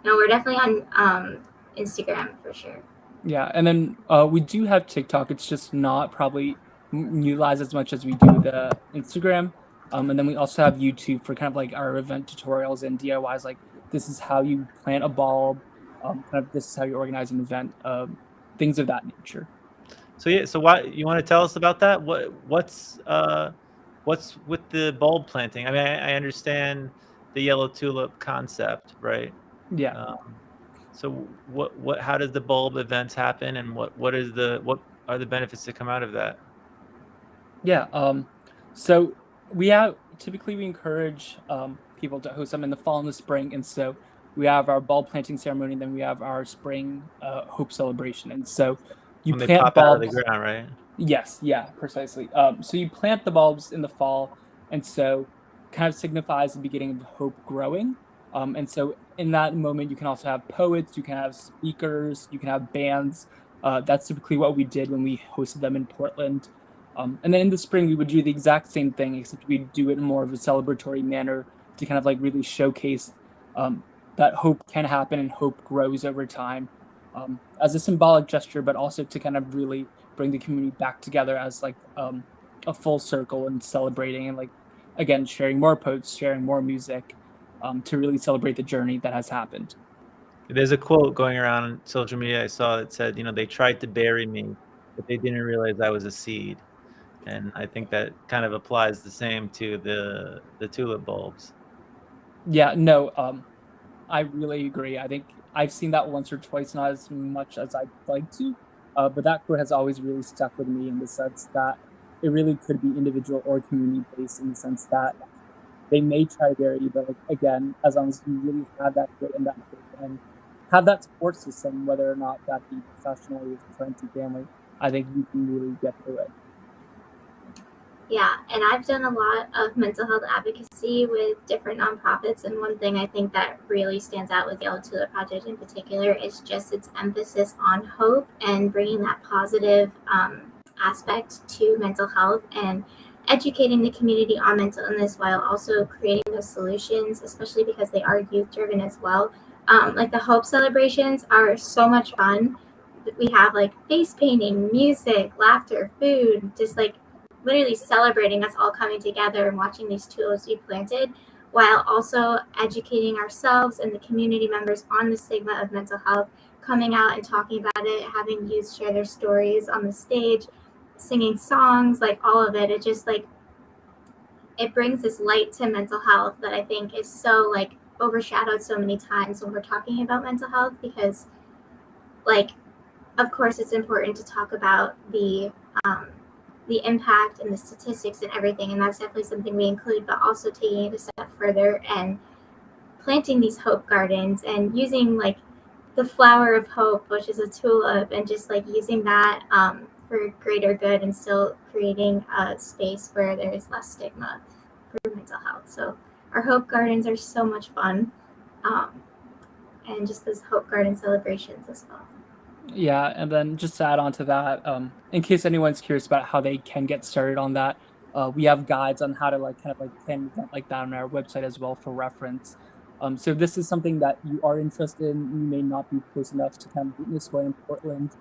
No, we're definitely on Instagram for sure. Yeah, and then we do have TikTok. It's just not probably utilized as much as we do the Instagram. And then we also have YouTube for kind of like our event tutorials and DIYs. Like this is how you plant a bulb. Kind of this is how you organize an event. Things of that nature. So yeah. So why you want to tell us about that? What's with the bulb planting? I mean, I understand the yellow tulip concept, right? Yeah. So how does the bulb events happen, and what are the benefits that come out of that? Yeah. So we typically encourage people to host them in the fall and the spring, and so we have our bulb planting ceremony, and then we have our spring hope celebration, and so you When they plant pop bulbs out of the ground, right? Yes, yeah, precisely. So you plant the bulbs in the fall, and so kind of signifies the beginning of hope growing. And so in that moment, you can also have poets, you can have speakers, you can have bands. That's typically what we did when we hosted them in Portland. And then in the spring, we would do the exact same thing, except we'd do it in more of a celebratory manner to kind of like really showcase that hope can happen and hope grows over time as a symbolic gesture, but also to kind of really bring the community back together as like a full circle and celebrating and like again sharing more posts, sharing more music to really celebrate the journey that has happened. There's a quote going around on social media I saw that said, they tried to bury me, but they didn't realize I was a seed. And I think that kind of applies the same to the tulip bulbs. Yeah, no, I really agree. I think I've seen that once or twice, not as much as I'd like to, but that quote has always really stuck with me in the sense that it really could be individual or community based in the sense that they may try to bury you, but like, again, as long as you really have that grit and that faith and have that support system, whether or not that be professional or with friends and family, I think you can really get through it. Yeah, and I've done a lot of mental health advocacy with different nonprofits, and one thing I think that really stands out with Yellow Tulip Project in particular is just its emphasis on hope and bringing that positive aspect to mental health and educating the community on mental illness while also creating those solutions, especially because they are youth-driven as well. Like the hope celebrations are so much fun. We have like face painting, music, laughter, food, just like literally celebrating us all coming together and watching these tulips be planted, while also educating ourselves and the community members on the stigma of mental health, coming out and talking about it, having youth share their stories on the stage, singing songs, like all of it. It just like, it brings this light to mental health that I think is so like overshadowed so many times when we're talking about mental health, because like, of course it's important to talk about the impact and the statistics and everything, and that's definitely something we include, but also taking it a step further and planting these hope gardens and using like the flower of hope, which is a tulip, and just like using that for greater good and still creating a space where there is less stigma for mental health. So our hope gardens are so much fun, and just those hope garden celebrations as well. Yeah, and then just to add on to that, in case anyone's curious about how they can get started on that, we have guides on how to like kind of like plan an event like that on our website as well for reference. So if this is something that you are interested in, you may not be close enough to kind of witness one in Portland.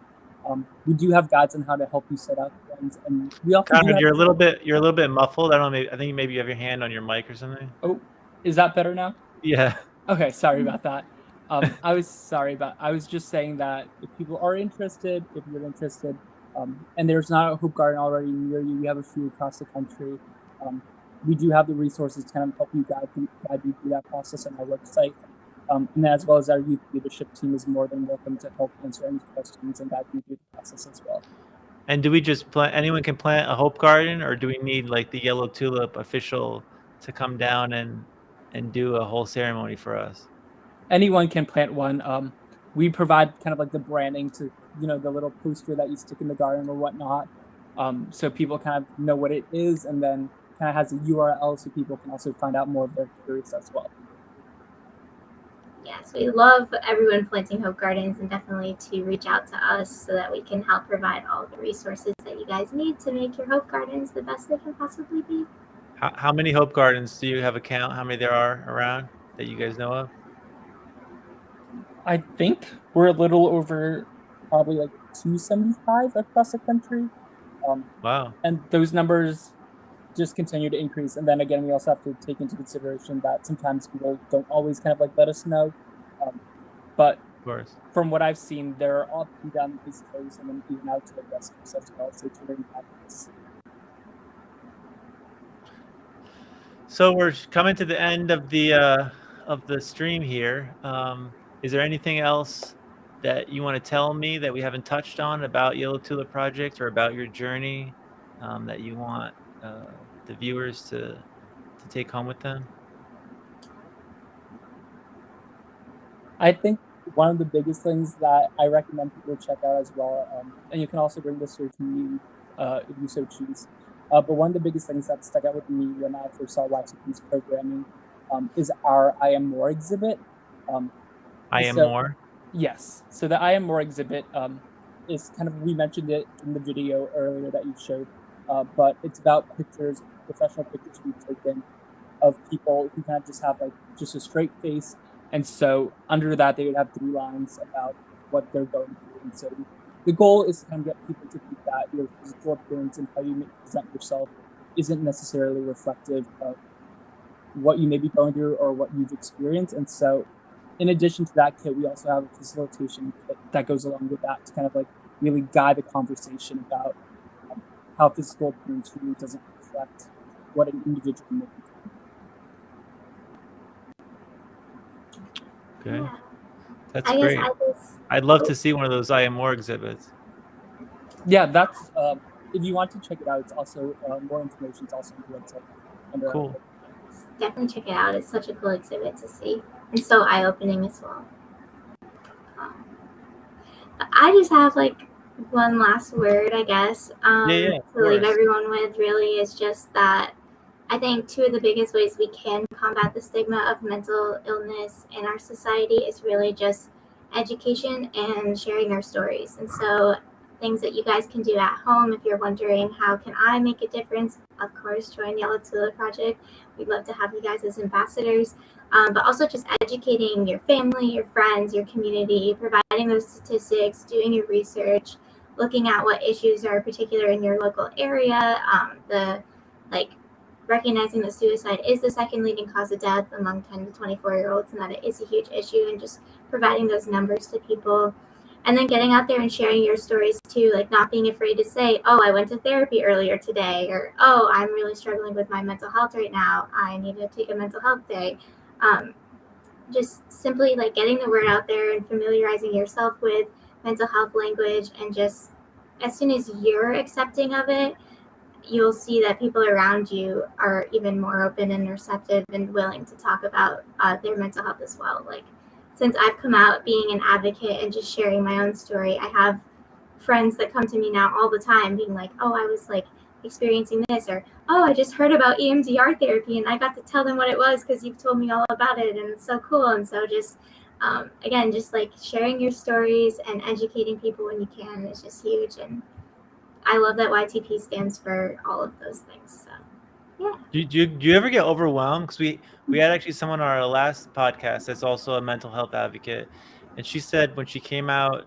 We do have guides on how to help you set up ones, and we also You're a little bit muffled. I don't know. I think maybe you have your hand on your mic or something. Oh, is that better now? Yeah. Okay, sorry about that. I was just saying that if people are interested, if you're interested, and there's not a hoop garden already near you, we have a few across the country. We do have the resources to kind of help you guide you through that process on our website. And as well as our youth leadership team is more than welcome to help answer any questions and guide you through the process as well. And do we just plant? Anyone can plant a hope garden, or do we need like the Yellow Tulip official to come down and do a whole ceremony for us? Anyone can plant one. We provide kind of like the branding to, the little poster that you stick in the garden or whatnot. So people kind of know what it is, and then kind of has a URL so people can also find out more if they're curious as well. Yes, we love everyone planting hope gardens, and definitely to reach out to us so that we can help provide all the resources that you guys need to make your hope gardens the best they can possibly be. How many hope gardens do you have a count? How many there are around that you guys know of? I think we're a little over probably like 275 across the country. Wow. And those numbers just continue to increase. And then again, we also have to take into consideration that sometimes people don't always kind of like let us know. But of course, from what I've seen, they're all up and down the East Coast and then even out to the West Coast as well. So it's very nice. So we're coming to the end of the stream here. Is there anything else that you want to tell me that we haven't touched on about Yellow Tulip Project or about your journey that you want the viewers to take home with them? I think one of the biggest things that I recommend people check out as well, and you can also bring this to your community if you so choose. But one of the biggest things that stuck out with me when I first saw YTP's programming is our I Am More exhibit. I Am More? Yes. So the I Am More exhibit is kind of, we mentioned it in the video earlier that you showed, but it's about pictures, professional pictures we've taken of people who kind of just have like just a straight face. And so under that, they would have 3 lines about what they're going through. And so the goal is to kind of get people to think that your physical appearance and how you present yourself isn't necessarily reflective of what you may be going through or what you've experienced. And so in addition to that kit, we also have a facilitation kit that goes along with that to kind of like really guide the conversation about how physical appearance really doesn't reflect what an individual may be. Okay. Yeah. That's great. I'd love to see one of those I Am More exhibits. Yeah, that's if you want to check it out, it's also more information is also on the website. Cool. Definitely check it out. It's such a cool exhibit to see, and so eye-opening as well. I just have like one last word, I guess, to leave everyone with. Really, is just that I think 2 of the biggest ways we can combat the stigma of mental illness in our society is really just education and sharing our stories. And so things that you guys can do at home, if you're wondering how can I make a difference, of course, join Yellow Tulip Project. We'd love to have you guys as ambassadors, but also just educating your family, your friends, your community, providing those statistics, doing your research, looking at what issues are particular in your local area, recognizing that suicide is the second leading cause of death among 10 to 24-year-olds and that it is a huge issue, and just providing those numbers to people. And then getting out there and sharing your stories too, like not being afraid to say, oh, I went to therapy earlier today, or oh, I'm really struggling with my mental health right now. I need to take a mental health day. Just simply like getting the word out there and familiarizing yourself with mental health language, and just as soon as you're accepting of it, you'll see that people around you are even more open and receptive and willing to talk about their mental health as well. Like, since I've come out being an advocate and just sharing my own story, I have friends that come to me now all the time being like, oh, I was like experiencing this, or oh, I just heard about EMDR therapy and I got to tell them what it was because you've told me all about it, and it's so cool. And so just again, just like sharing your stories and educating people when you can is just huge. And I love that YTP stands for all of those things. So, yeah. Do you ever get overwhelmed? Because we had actually someone on our last podcast that's also a mental health advocate, and she said when she came out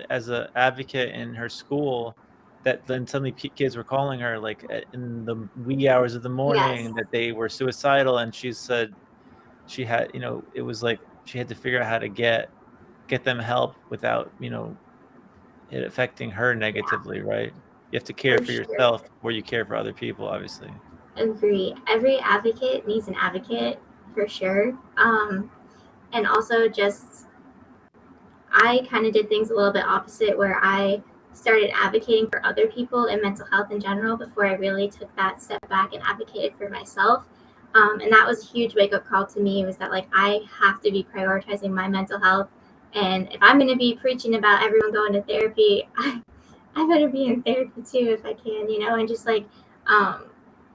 as an advocate in her school, that then suddenly kids were calling her like in the wee hours of the morning that they were suicidal, and she said she had, it was like she had to figure out how to get them help without, it affecting her negatively, right? You have to care for yourself before you care for other people, obviously. agree. Every advocate needs an advocate for sure. And also just, I kind of did things a little bit opposite where I started advocating for other people and mental health in general before I really took that step back and advocated for myself. And that was a huge wake up call to me, was that like I have to be prioritizing my mental health. And if I'm going to be preaching about everyone going to therapy, I better be in therapy too if I can, you know, and just like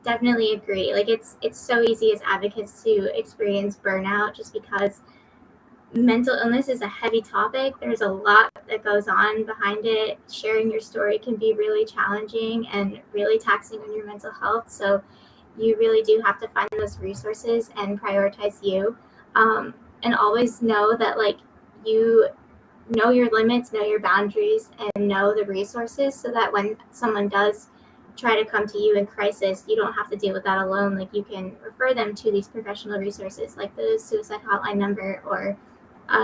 definitely agree. Like it's so easy as advocates to experience burnout just because mental illness is a heavy topic. There's a lot that goes on behind it. Sharing your story can be really challenging and really taxing on your mental health. So you really do have to find those resources and prioritize you. And always know that like you know your limits, know your boundaries, and know the resources so that when someone does try to come to you in crisis, you don't have to deal with that alone. Like you can refer them to these professional resources like the suicide hotline number or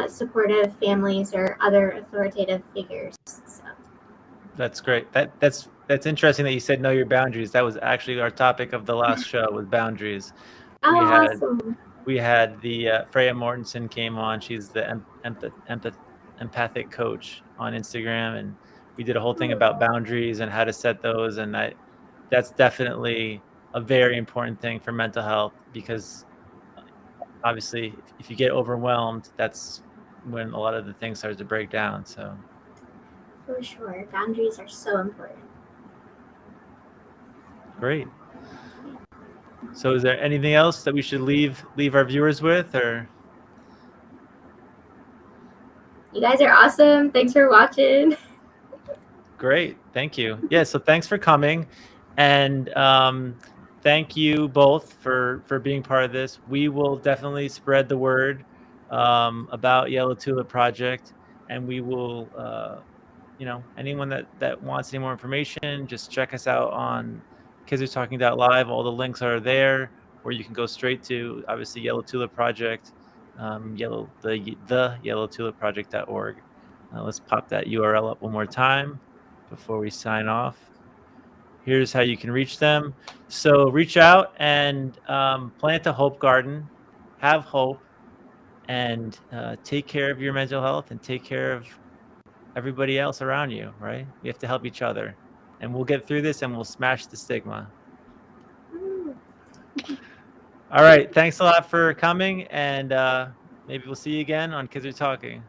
supportive families or other authoritative figures. So. That's great. That's interesting that you said know your boundaries. That was actually our topic of the last show, was boundaries. Oh, awesome. We had the Freya Mortensen came on. She's the empathic coach on Instagram, and we did a whole thing about boundaries and how to set those. And that's definitely a very important thing for mental health, because obviously if you get overwhelmed, that's when a lot of the things start to break down. So for sure, boundaries are so important. Great. So is there anything else that we should leave our viewers with, or? You guys are awesome. Thanks for watching. Great. Thank you. Yeah. So thanks for coming. And thank you both for being part of this. We will definitely spread the word about Yellow Tulip Project, and we will, anyone that wants any more information, just check us out on KidsAreTalking.live. All the links are there, or you can go straight to, obviously, Yellow Tulip Project, the yellowtulipproject.org. Let's pop that URL up one more time before we sign off. Here's how you can reach them. So reach out and plant a hope garden, have hope, and take care of your mental health and take care of everybody else around you, right? We have to help each other, and we'll get through this and we'll smash the stigma. All right. Thanks a lot for coming, and maybe we'll see you again on Kids Are Talking.